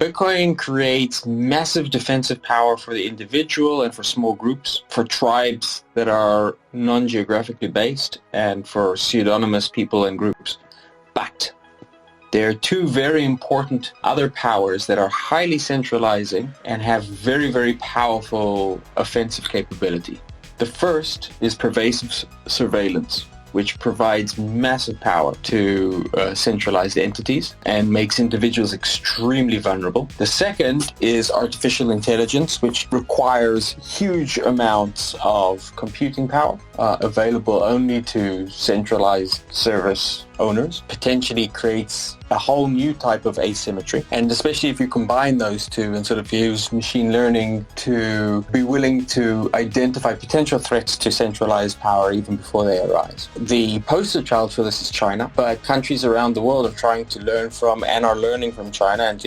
Bitcoin creates massive defensive power for the individual and for small groups, for tribes that are non-geographically based, and for pseudonymous people and groups. But there are two very important other powers that are highly centralizing and have very, very powerful offensive capability. The first is pervasive surveillance, which provides massive power to centralized entities and makes individuals extremely vulnerable. The second is artificial intelligence, which requires huge amounts of computing power available only to centralized service owners, potentially creates a whole new type of asymmetry. And especially if you combine those two and sort of use machine learning to be willing to identify potential threats to centralized power even before they arise. The poster child for this is China, but countries around the world are trying to learn from and are learning from China. And,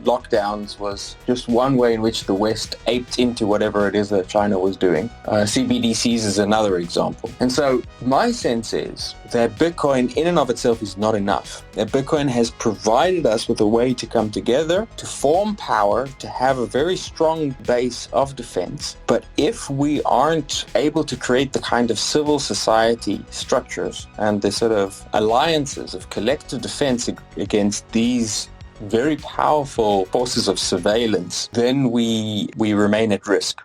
lockdowns was just one way in which the West aped into whatever it is that China was doing. CBDCs is another example. And so my sense is that Bitcoin in and of itself is not enough. That Bitcoin has provided us with a way to come together, to form power, to have a very strong base of defense. But if we aren't able to create the kind of civil society structures and the sort of alliances of collective defense against these very powerful forces of surveillance, then we remain at risk.